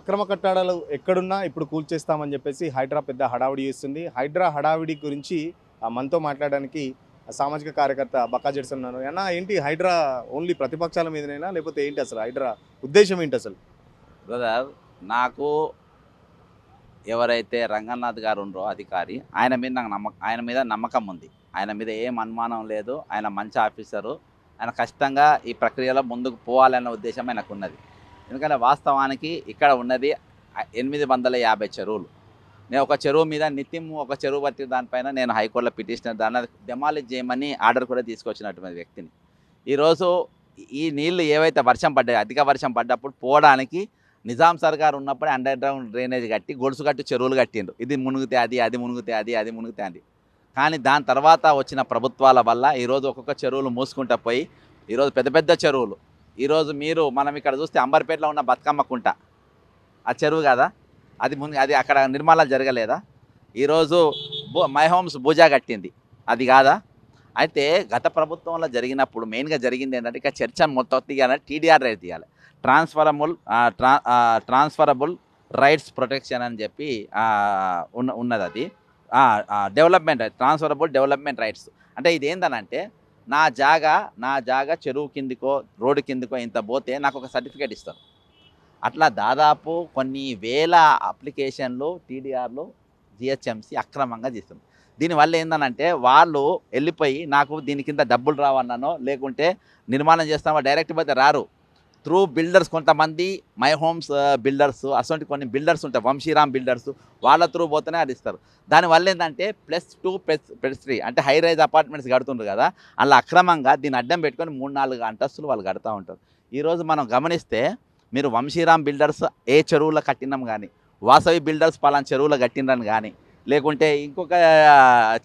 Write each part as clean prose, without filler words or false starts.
అక్రమ కట్టడాలు ఎక్కడున్నా ఇప్పుడు కూల్చేస్తామని చెప్పేసి హైడ్రా పెద్ద హడావిడి చేస్తుంది. హైడ్రా హడావిడి గురించి మనతో మాట్లాడడానికి సామాజిక కార్యకర్త బక్కా జెడ్సన్ ఉన్నారు. అన్న ఏంటి హైడ్రా ఓన్లీ ప్రతిపక్షాల మీదనేనా లేకపోతే ఏంటి అసలు హైడ్రా ఉద్దేశం ఏంటి అసలు? బ్రదర్, నాకు ఎవరైతే రంగనాథ్ గారు ఉన్నారో అధికారి, ఆయన మీద నమ్మకం ఉంది. ఆయన మీద ఏం అనుమానం లేదు. ఆయన మంచి ఆఫీసరు. ఆయన ఖచ్చితంగా ఈ ప్రక్రియలో ముందుకు పోవాలన్న ఉద్దేశం ఆయనకు ఉన్నది. ఎందుకంటే వాస్తవానికి ఇక్కడ ఉన్నది 850 చెరువులు. నేను ఒక చెరువు మీద నిత్యం ఒక చెరువు పట్టి దానిపైన నేను హైకోర్టులో పిటిషన్ దాన్ని డెమాలిష్ చేయమని ఆర్డర్ కూడా తీసుకొచ్చినటువంటి వ్యక్తిని. ఈరోజు ఈ నీళ్లు ఏవైతే వర్షం పడ్డాయి, అధిక వర్షం పడ్డప్పుడు పోవడానికి నిజాం సర్కార్ ఉన్నప్పుడే అండర్ గ్రౌండ్ డ్రైనేజ్ కట్టి గొలుసు కట్టి చెరువులు కట్టిండ్రు. ఇది మునిగితే అది మునిగితే అది మునిగితే అది. కానీ దాని తర్వాత వచ్చిన ప్రభుత్వాల వల్ల ఈరోజు ఒక్కొక్క చెరువులు మూసుకుంటూ పోయి ఈరోజు పెద్ద పెద్ద చెరువులు. ఈరోజు మనం ఇక్కడ చూస్తే అంబర్పేటలో ఉన్న బతుకమ్మ కుంట ఆ చెరువు కదా, అది అక్కడ నిర్మాణాలు జరగలేదా? ఈరోజు మై హోమ్స్ భూజా కట్టింది, అది కాదా? అయితే గత ప్రభుత్వంలో జరిగినప్పుడు మెయిన్గా జరిగింది ఏంటంటే ఇక చర్చ మొత్తం తీయాలంటే టీడీఆర్ రైట్ తీయాలి, ట్రాన్స్ఫరబుల్ రైట్స్ ప్రొటెక్షన్ అని చెప్పి ఉన్నది. అది ట్రాన్స్ఫరబుల్ డెవలప్మెంట్ రైట్స్ అంటే ఇది ఏందనంటే నా జాగా చెరువు కిందికో రోడ్డు కిందికో ఇంత పోతే నాకు ఒక సర్టిఫికేట్ ఇస్తారు. అట్లా దాదాపు కొన్ని వేల అప్లికేషన్లు టీడీఆర్లు జిహెచ్ఎంసీ అక్రమంగా చేస్తుంది. దీనివల్ల ఏందనంటే వాళ్ళు వెళ్ళిపోయి నాకు దీని కింద డబ్బులు రావన్నానో లేకుంటే నిర్మాణం చేస్తామో డైరెక్ట్ పోతే రారు. త్రూ బిల్డర్స్, కొంతమంది మై హోమ్స్ బిల్డర్స్, అటువంటి కొన్ని బిల్డర్స్ ఉంటాయి, వంశీరామ్ బిల్డర్స్, వాళ్ళ త్రూ పోతేనే అది ఇస్తారు. దానివల్ల ఏంటంటే +2+3 అంటే హై రైజ్ అపార్ట్మెంట్స్ కడుతుండ్రు కదా, అలా అక్రమంగా దీన్ని అడ్డం పెట్టుకొని 3-4 అంతస్తులు వాళ్ళు కడతా ఉంటారు. ఈరోజు మనం గమనిస్తే మీరు వంశీరామ్ బిల్డర్స్ ఏ చెరువులో కట్టినాం కానీ, వాసవి బిల్డర్స్ పలానా చెరువులో కట్టినని కానీ, లేకుంటే ఇంకొక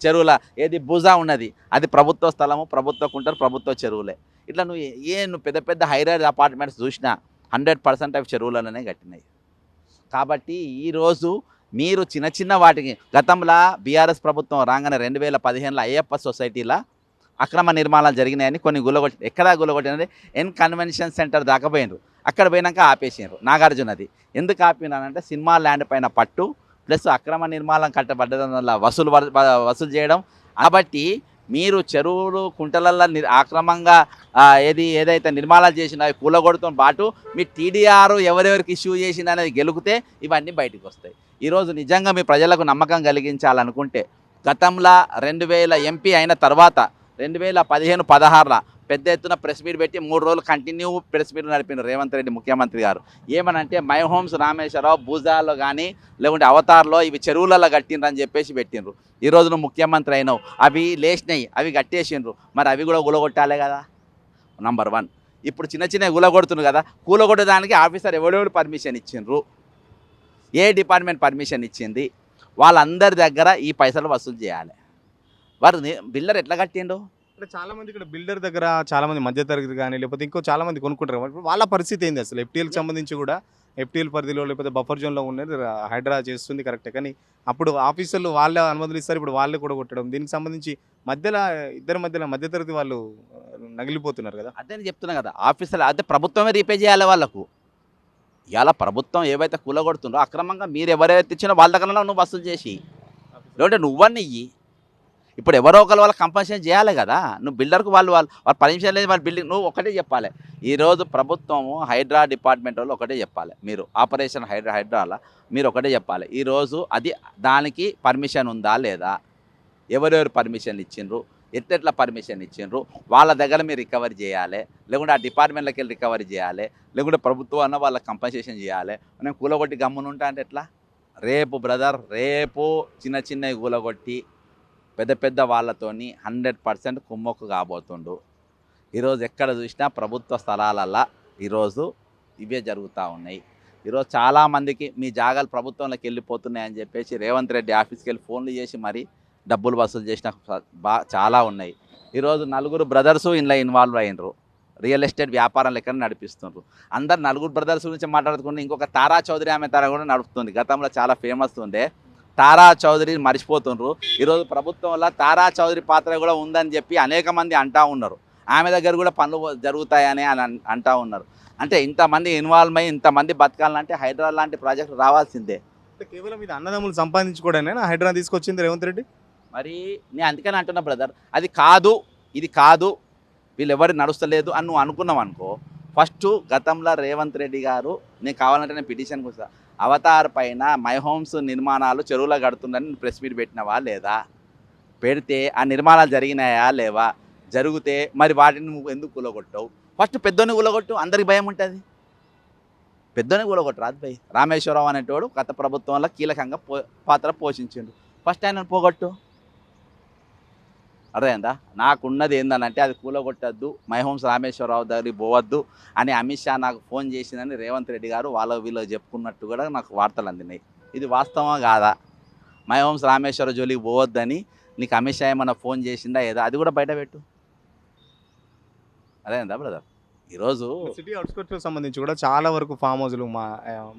చెరువుల ఏది భుజా ఉన్నది అది ప్రభుత్వ స్థలము, ప్రభుత్వ కుంటారు, ప్రభుత్వ చెరువులే. ఇట్లా నువ్వు పెద్ద పెద్ద హైరైజ్ అపార్ట్మెంట్స్ చూసినా 100% ఆఫ్ చెరువులలోనే కట్టినాయి. కాబట్టి ఈరోజు మీరు చిన్న చిన్న వాటికి గతంలో బీఆర్ఎస్ ప్రభుత్వం రాగానే 2015లో అయ్యప్ప సొసైటీలో అక్రమ నిర్మాణాలు జరిగినాయని కొన్ని ఎక్కడా గుల్లగొట్టినది కన్వెన్షన్ సెంటర్ దాకా పోయినారు. అక్కడ పోయినాక ఆపేసినారు. నాగార్జునది ఎందుకు ఆపినారంటే సినిమా ల్యాండ్ పైన పట్టు ప్లస్ అక్రమ నిర్మాణం కట్టబడ్డడం వల్ల వసూలు చేయడం. కాబట్టి మీరు చెరువులు కుంటలల్లో అక్రమంగా ఏదైతే నిర్మాణాలు చేసినా అవి కూలగొడుతో పాటు మీ టీడీఆర్ ఎవరెవరికి ఇష్యూ చేసింది అనేది గెలిగితే ఇవన్నీ బయటకు వస్తాయి. ఈరోజు నిజంగా మీ ప్రజలకు నమ్మకం కలిగించాలనుకుంటే గతంలో 2000 ఎంపీ అయిన తర్వాత 2015-16లో పెద్ద ఎత్తున ప్రెస్ మీట్ పెట్టి 3 రోజులు కంటిన్యూ ప్రెస్ మీట్ నడిపిన రేవంత్ రెడ్డి ముఖ్యమంత్రి గారు. ఏమనంటే మై హోమ్స్ రామేశ్వరరావు భూజాల్లో కానీ లేకుంటే అవతార్లో ఇవి చెరువులలో కట్టిండ్రని చెప్పేసి పెట్టిండ్రు. ఈరోజు నువ్వు ముఖ్యమంత్రి అయినావు, అవి లేచినాయి, అవి కట్టేసిండ్రు, మరి అవి కూడా గులగొట్టాలే కదా. నంబర్ 1. ఇప్పుడు చిన్న చిన్న గులగొడుతున్నారు కదా, కూలగొట్టడానికి ఆఫీసర్ ఎవడెవడు పర్మిషన్ ఇచ్చిండ్రు, ఏ డిపార్ట్మెంట్ పర్మిషన్ ఇచ్చింది, వాళ్ళందరి దగ్గర ఈ పైసలు వసూలు చేయాలి. వారు బిల్డర్ ఎట్లా కట్టిండు? అంటే చాలా మంది ఇక్కడ బిల్డర్ దగ్గర చాలా మంది మధ్యతరగతి కానీ లేకపోతే ఇంకో చాలా మంది కొనుక్కుంటారు. ఇప్పుడు వాళ్ళ పరిస్థితి ఏంది అసలు? ఎఫ్టీఎల్కి సంబంధించి కూడా ఎఫ్టీఎల్ పరిధిలో లేకపోతే బఫర్ జోన్లో ఉన్నది హైడ్రా చేస్తుంది కరెక్టే, కానీ అప్పుడు ఆఫీసర్లు వాళ్ళే అనుమతులు ఇస్తారు, ఇప్పుడు వాళ్ళే కూడా కొట్టడం. దీనికి సంబంధించి ఇద్దరి మధ్యలో మధ్యతరగతి వాళ్ళు నగిలిపోతున్నారు కదా. అదే చెప్తున్నా కదా, ఆఫీసర్లు అదే ప్రభుత్వమే రీపే చేయాలి వాళ్ళకు. ఇలా ప్రభుత్వం ఏవైతే కూలగొడుతుందో అక్రమంగా మీరు ఎవరైతే ఇచ్చినా వాళ్ళ దగ్గర నువ్వు వసూలు చేసి లేదంటే నువ్వన్నీ ఇయ్యి. ఇప్పుడు ఎవరో ఒకరు వాళ్ళకి కంపల్సరీ చేయాలి కదా. నువ్వు బిల్డర్కు వాళ్ళు పర్మిషన్ లేదు, వాళ్ళ బిల్డింగ్ నువ్వు ఒకటే చెప్పాలి. ఈరోజు ప్రభుత్వము హైడ్రా డిపార్ట్మెంట్ వాళ్ళు ఒకటే చెప్పాలి, మీరు ఆపరేషన్ హైడ్రాలో మీరు ఒకటే చెప్పాలి. ఈరోజు దానికి పర్మిషన్ ఉందా లేదా, ఎవరెవరు పర్మిషన్ ఇచ్చిండ్రు, ఎట్లా పర్మిషన్ ఇచ్చిండ్రు, వాళ్ళ దగ్గర మీరు రికవరీ చేయాలి, లేకుంటే ఆ డిపార్ట్మెంట్లోకి వెళ్ళి రికవరీ చేయాలి, లేకుంటే ప్రభుత్వం అన్న వాళ్ళకి కంపన్సేషన్ చేయాలి. నేను కూలగొట్టి గమ్మునుంటా అంటే ఎట్లా? రేపు చిన్న చిన్నవి కూలగొట్టి పెద్ద పెద్ద వాళ్ళతోని 100% కుమ్మక్కు కాబోతుండు. ఈరోజు ఎక్కడ చూసినా ప్రభుత్వ స్థలాలల్లో ఈరోజు ఇవే జరుగుతూ ఉన్నాయి. ఈరోజు చాలామందికి మీ జాగాలు ప్రభుత్వంలోకి వెళ్ళిపోతున్నాయని చెప్పేసి రేవంత్ రెడ్డి ఆఫీస్కి వెళ్ళి ఫోన్లు చేసి మరీ డబ్బులు వసూలు చేసిన చాలా ఉన్నాయి. ఈరోజు 4 బ్రదర్సు ఇందులో ఇన్వాల్వ్ అయినరు, రియల్ ఎస్టేట్ వ్యాపారం లెక్క నడిపిస్తున్నారు. అందరు 4 బ్రదర్స్ గురించి మాట్లాడుకుంటే ఇంకొక తారా చౌదరి ఆమె తర కూడా నడుపుతుంది. గతంలో చాలా ఫేమస్ ఉండే తారా చౌదరి మర్చిపోతుండ్రు. ఈరోజు ప్రభుత్వంలో తారా చౌదరి పాత్ర కూడా ఉందని చెప్పి అనేక మంది అంటూ ఉన్నారు. ఆమె దగ్గర కూడా పనులు జరుగుతాయని అని అంటా ఉన్నారు. అంటే ఇంతమంది ఇన్వాల్వ్ అయ్యి ఇంతమంది బతకాలంటే హైడ్రా లాంటి ప్రాజెక్టు రావాల్సిందే. అంటే కేవలం ఇది అన్నదమ్ములు సంపాదించుకోవడానేనా హైడ్రా తీసుకొచ్చింది రేవంత్ రెడ్డి? మరి నేను అందుకని అంటున్నా బ్రదర్, అది కాదు ఇది కాదు వీళ్ళు ఎవరు నడుస్తలేదు అని నువ్వు అనుకున్నావు అనుకో, ఫస్ట్ గతంలో రేవంత్ రెడ్డి గారు నేను కావాలంటే నేను పిటిషన్కి వస్తా, అవతార్ పైన మై హోమ్స్ నిర్మాణాలు చెరువులో కడుతుందని ప్రెస్ మీట్ పెట్టినవా లేదా? పెడితే ఆ నిర్మాణాలు జరిగినాయా లేవా? జరిగితే మరి వాటిని నువ్వు ఎందుకు కూలగొట్టవు? ఫస్ట్ పెద్దోని కూలగొట్టు, అందరికి భయం ఉంటుంది. పెద్దోని కూలగొట్టు రాదు భయ్. రామేశ్వరరావు అనేటోడు గత ప్రభుత్వంలో కీలకంగా పాత్ర పోషించిండు. ఫస్ట్ ఆయన పోగొట్టు. అర్థమైందా? నాకున్నది ఏందనంటే అది కూలగొట్టద్దు, మై హోమ్స్ రామేశ్వరరావు దగ్గరికి పోవద్దు అని అమిత్ షా నాకు ఫోన్ చేసిందని రేవంత్ రెడ్డి గారు వీళ్ళు చెప్పుకున్నట్టు కూడా నాకు వార్తలు అందినాయి. ఇది వాస్తవమా కాదా? మై హోమ్స్ రామేశ్వర జోలికి పోవద్దని నీకు అమిత్ షా ఏమన్నా ఫోన్ చేసిందా ఏదో అది కూడా బయట పెట్టు. అదేందా బ్రదర్? ఈరోజు సిటీ అవుట్స్కర్ట్స్కి సంబంధించి కూడా చాలా వరకు ఫామ్ హౌస్లు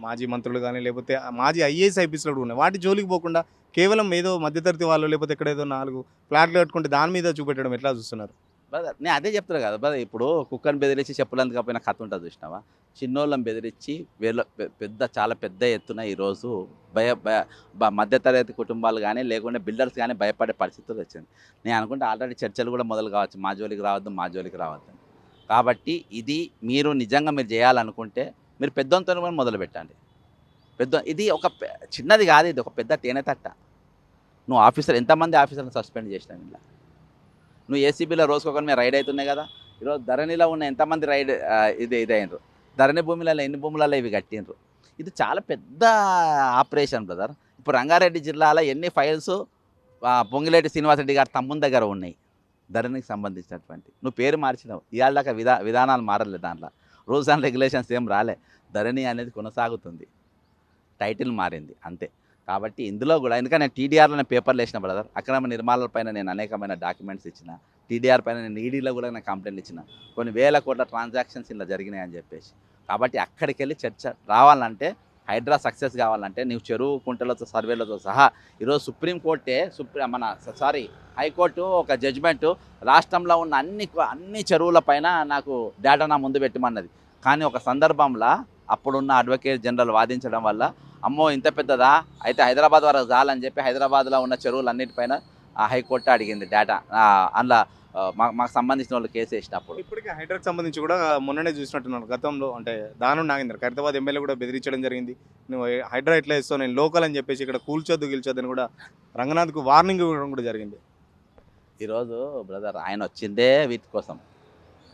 మాజీ మంత్రులు కానీ లేకపోతే మాజీ ఐఏఎస్ ఐపీఎస్లు కూడా ఉన్నాయి. వాటి జోలికి పోకుండా కేవలం ఏదో మధ్యతరగతి వాళ్ళు లేకపోతే ఎక్కడేదో 4 ఫ్లాట్లు కట్టుకుంటే దాని మీద చూపెట్టడం ఎట్లా చూస్తున్నారు? బ్రదర్ నేను అదే చెప్తున్నా కదా బ్రదర్, ఇప్పుడు కుక్కని బెదిరించి చెప్పులందుకు కాకపోయినా కథ ఉంటుంది చూసినావా? చిన్నోళ్ళని బెదిరించి చాలా పెద్ద ఎత్తున ఈరోజు మధ్యతరగతి కుటుంబాలు కానీ లేకుంటే బిల్డర్స్ కానీ భయపడే పరిస్థితులు వచ్చింది. నేను అనుకుంటే ఆల్రెడీ చర్చలు కూడా మొదలు కావచ్చు, మా జోలికి రావద్దు మా జోలికి రావద్దు. కాబట్టి ఇది మీరు నిజంగా మీరు చేయాలనుకుంటే మీరు పెద్దోనితో కూడా మొదలు పెట్టండి. ఇది ఒక చిన్నది కాదు, ఇది ఒక పెద్ద తేనె తట్ట. నువ్వు ఎంతమంది ఆఫీసర్ని సస్పెండ్ చేసినావు ఇలా? నువ్వు ఏసీబీలో రోజుకొకరి మీద రైడ్ అవుతున్నాయి కదా. ఈరోజు ధరణిలో ఉన్న ఎంతమంది రైడ్ ఇదైనరు, ధరణి భూములలో ఎన్ని భూములలో ఇవి కట్టినరు. ఇది చాలా పెద్ద ఆపరేషన్ బ్రదర్. ఇప్పుడు రంగారెడ్డి జిల్లాలో ఎన్ని ఫైల్స్ పొంగిలేటి శ్రీనివాసరెడ్డి గారి తమ్ముని దగ్గర ఉన్నాయి ధరణికి సంబంధించినటువంటి. నువ్వు పేరు మార్చినావు, ఇవాళ దాకా విధానాలు మారలేదు, దాంట్లో రూల్స్ అండ్ రెగ్యులేషన్స్ ఏం రాలే. ధరణి అనేది కొనసాగుతుంది, టైటిల్ మారింది అంతే. కాబట్టి ఇందులో కూడా ఎందుకంటే నేను టీడీఆర్లో నేను పేపర్లు వేసిన బ్రదర్, అక్రమ నిర్మాణాలపైన నేను అనేకమైన డాక్యుమెంట్స్ ఇచ్చిన, టీడీఆర్ పైన నేను ఈడీలో కూడా నేను కంప్లైంట్లు ఇచ్చిన, కొన్ని వేల కోట్ల ట్రాన్సాక్షన్స్ ఇలా జరిగినాయని చెప్పేసి. కాబట్టి అక్కడికి వెళ్ళి చర్చ రావాలంటే, హైడ్రా సక్సెస్ కావాలంటే నీవు చెరువు కుంటలతో సర్వేలతో సహా ఈరోజు సుప్రీంకోర్టే హైకోర్టు ఒక జడ్జిమెంటు రాష్ట్రంలో ఉన్న అన్ని చెరువుల పైన నాకు డేటా నా ముందు పెట్టమన్నది. కానీ ఒక సందర్భంలో అప్పుడున్న అడ్వకేట్ జనరల్ వాదించడం వల్ల అమ్మో ఇంత పెద్దదా అయితే హైదరాబాద్ వరకు చాలని చెప్పి హైదరాబాద్లో ఉన్న చెరువులన్నిటిపైన హైకోర్టు అడిగింది డేటా. అందులో మాకు సంబంధించిన వాళ్ళు కేసు వేసినప్పుడు. ఇప్పటికీ హైడ్రాకి సంబంధించి కూడా మొన్ననే చూసినట్టున్నాను. గతంలో అంటే దాను నాగేందర్ ఖైరతాబాద్ ఎమ్మెల్యే కూడా బెదిరించడం జరిగింది. నువ్వు హైడ్రా ఎట్లా ఇస్తావు, నేను లోకల్ అని చెప్పేసి ఇక్కడ కూల్చొద్దని కూడా రంగనాథ్కు వార్నింగ్ ఇవ్వడం కూడా జరిగింది. ఈరోజు బ్రదర్ ఆయన వచ్చిందే వీటి కోసం.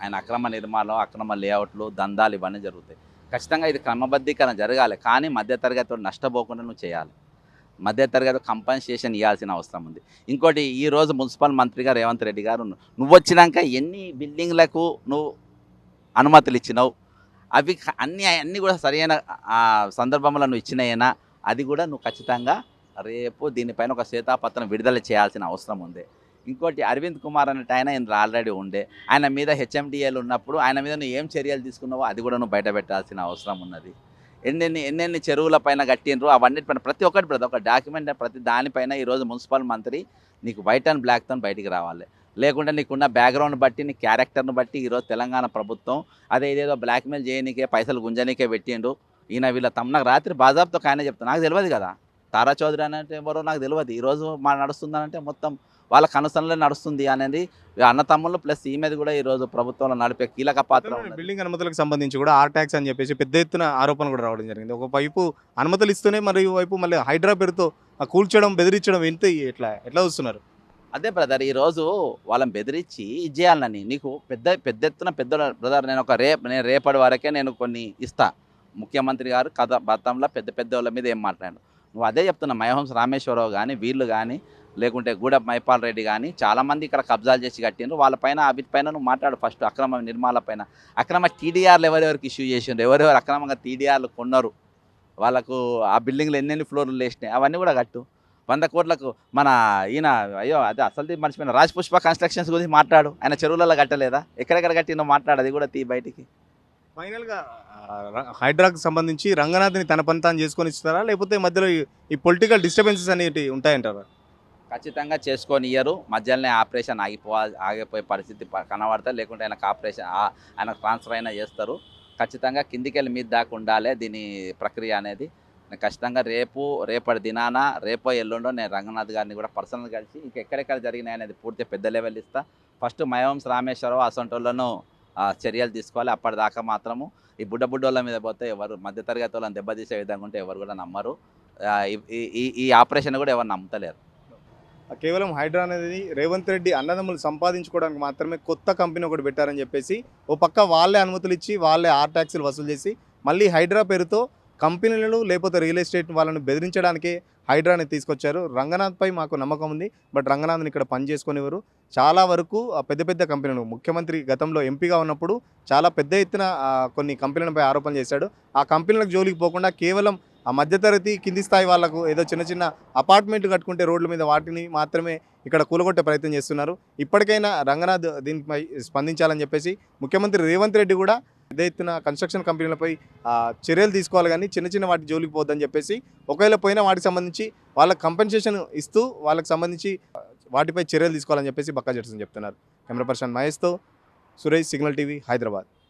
ఆయన అక్రమ నిర్మాణం, అక్రమ లేఅవుట్లు, దందాలు ఇవన్నీ జరుగుతాయి. ఖచ్చితంగా ఇది క్రమబద్ధీకరణ జరగాలి. కానీ మధ్యతరగతి నష్టపోకుండా నువ్వు చేయాలి. మధ్యతరగతి కంపెన్సేషన్ ఇవ్వాల్సిన అవసరం ఉంది. ఇంకోటి, ఈరోజు మున్సిపల్ మంత్రిగా రేవంత్ రెడ్డి గారు నువ్వు వచ్చినాక ఎన్ని బిల్డింగ్లకు నువ్వు అనుమతులు ఇచ్చినావు, అవి అన్నీ కూడా సరైన సందర్భంలో నువ్వు ఇచ్చినాయేనా, అది కూడా నువ్వు ఖచ్చితంగా రేపు దీనిపైన ఒక శ్వేతాపత్రం విడుదల చేయాల్సిన అవసరం ఉంది. ఇంకోటి, అరవింద్ కుమార్ అనేట ఆయన ఇందులో ఆల్రెడీ ఉండే, ఆయన మీద హెచ్ఎండిఏలు ఉన్నప్పుడు ఆయన మీద నువ్వు ఏం చర్యలు తీసుకున్నావో అది కూడా నువ్వు బయట పెట్టాల్సిన అవసరం ఉన్నది. ఎన్నెన్ని చెరువుల పైన కట్టినరు అవన్నిటిపైన ప్రతి ఒక్కటి బ్రదర్ ఒక డాక్యుమెంట్, ప్రతి దానిపైన ఈరోజు మున్సిపల్ మంత్రి నీకు వైట్ అండ్ బ్లాక్తో బయటికి రావాలి. లేకుంటే నీకున్న బ్యాక్గ్రౌండ్ బట్టి నీ క్యారెక్టర్ను బట్టి ఈరోజు తెలంగాణ ప్రభుత్వం అదే ఇదేదో బ్లాక్మెయిల్ చేయనీకే పైసలు గుంజనీకే పెట్టిండు. ఈయన వీళ్ళ నాకు రాత్రి బాజాబ్తో ఆయన చెప్తాను, నాకు తెలియదు కదా తారా చౌదరి అంటే ఎవరో నాకు తెలియదు. ఈరోజు మా నడుస్తుందనంటే మొత్తం వాళ్ళ కనుసనలో నడుస్తుంది అనేది అన్న తమ్ముళ్ళు ప్లస్ ఈ మీద కూడా ఈరోజు ప్రభుత్వంలో నడిపే కీలక పాత్ర. బిల్డింగ్ అనుమతులకు సంబంధించి కూడా ఆర్ ట్యాక్స్ అని చెప్పేసి పెద్ద ఎత్తున ఆరోపణ కూడా రావడం జరిగింది. ఒకవైపు అనుమతులు ఇస్తూనే మరియు వైపు మళ్ళీ హైడ్రా పేరుతో కూల్చడం, బెదిరించడం ఎట్లా చూస్తున్నారు? అదే బ్రదర్, ఈరోజు వాళ్ళని బెదిరించి ఇది చేయాలని నీకు పెద్ద ఎత్తున బ్రదర్ నేను రేపటి వరకే నేను కొన్ని ఇస్తా. ముఖ్యమంత్రి గారు గతంలో పెద్ద వాళ్ళ మీద ఏం మాట్లాడాను, నువ్వు అదే చెప్తున్నా. మై హోమ్స్ రామేశ్వరరావు కానీ వీళ్ళు కానీ లేకుంటే గూడ మైపాల్ రెడ్డి కానీ చాలామంది ఇక్కడ కబ్జాలు చేసి కట్టిండ్రు. వాళ్ళపైన వీటిపైన నువ్వు మాట్లాడు. ఫస్ట్ అక్రమ నిర్మాణాల పైన అక్రమ టీడీఆర్లు ఎవరెవరికి ఇష్యూ చేసిండ్రు, ఎవరెవరు అక్రమంగా టీడీఆర్లు కొన్నారు, వాళ్ళకు ఆ బిల్డింగ్లు ఎన్నెన్ని ఫ్లోర్లు వేసినాయి అవన్నీ కూడా కట్టు. 100 కోట్లకు మన ఈయన అదే అసలు మర్చిపోయిన రాజ్ పుష్ప కన్స్ట్రక్షన్స్ గురించి మాట్లాడు. ఆయన చెరువులలో కట్టలేదా, ఎక్కడెక్కడ కట్టిందో మాట్లాడు, అది కూడా బయటికి. ఫైనల్గా హైడ్రాకు సంబంధించి రంగనాథ్ని తన పని తాను చేసుకొని ఇస్తారా, లేకపోతే మధ్యలో ఈ పొలిటికల్ డిస్టర్బెన్సెస్ అనేవి ఉంటాయంటారా? ఖచ్చితంగా చేసుకోనియ్యరు. మధ్యలోనే ఆపరేషన్ ఆగిపోయే పరిస్థితి కనబడతది. లేకుంటే ఆయనకు ఆపరేషన్ ఆయనకు ట్రాన్స్ఫర్ అయినా చేస్తారు. ఖచ్చితంగా కిందికెళ్ళి మీద దాకా ఉండాలి దీని ప్రక్రియ అనేది. నేను ఖచ్చితంగా రేపటి దినాన రేపో ఎల్లుండో నేను రంగనాథ్ గారిని కూడా పర్సనల్‌గా కలిసి ఇంకా ఎక్కడెక్కడ జరిగినాయి అనేది పూర్తిగా పెద్ద లెవెల్ ఇస్తా. ఫస్ట్ మయోమ్స్ రామేశ్వరరావు అసొంటోళ్ళను చర్యలు తీసుకోవాలి. అప్పటిదాకా మాత్రము ఈ బుడ్డోళ్ళ మీద పోతే ఎవరు మధ్యతరగతి వాళ్ళని దెబ్బతీసే విధంగా ఉంటే ఎవరు కూడా నమ్మరు. ఈ ఈ ఈ ఆపరేషన్ కూడా ఎవరు నమ్ముతలేరు. కేవలం హైడ్రా అనేది రేవంత్ రెడ్డి అన్నదమ్ములు సంపాదించుకోవడానికి మాత్రమే కొత్త కంపెనీ ఒకటి పెట్టారని చెప్పేసి ఓ పక్క వాళ్ళే అనుమతులు ఇచ్చి వాళ్ళే ఆర్ ట్యాక్సులు వసూలు చేసి మళ్ళీ హైడ్రా పేరుతో కంపెనీలను లేకపోతే రియల్ ఎస్టేట్ వాళ్ళని బెదిరించడానికే హైడ్రాని తీసుకొచ్చారు. రంగనాథ్పై మాకు నమ్మకం ఉంది. బట్ రంగనాథ్ని ఇక్కడ పని చేసుకునేవారు చాలా వరకు పెద్ద పెద్ద కంపెనీలు ముఖ్యమంత్రి గతంలో ఎంపీగా ఉన్నప్పుడు చాలా పెద్ద ఎత్తున కొన్ని కంపెనీలపై ఆరోపణలు చేశాడు. ఆ కంపెనీలకు జోలికి పోకుండా కేవలం ఆ మధ్యతరగతి కింది స్థాయి వాళ్ళకు ఏదో చిన్న చిన్న అపార్ట్మెంట్లు కట్టుకుంటే రోడ్ల మీద వాటిని మాత్రమే ఇక్కడ కూలగొట్టే ప్రయత్నం చేస్తున్నారు. ఇప్పటికైనా రంగనాథ్ దీనిపై స్పందించాలని చెప్పేసి ముఖ్యమంత్రి రేవంత్ రెడ్డి కూడా పెద్ద ఎత్తున కన్స్ట్రక్షన్ కంపెనీలపై చర్యలు తీసుకోవాలి, కానీ చిన్న చిన్న వాటి జోలికి పోద్దని చెప్పేసి ఒకవేళ పోయిన వాటికి సంబంధించి వాళ్ళకి కంపెన్సేషన్ ఇస్తూ వాళ్ళకి సంబంధించి వాటిపై చర్యలు తీసుకోవాలని చెప్పేసి బక్కా జెట్సన్ చెప్తున్నారు. కెమెరా పర్సన్ మహేష్తో సురేష్, సిగ్నల్ టీవీ, హైదరాబాద్.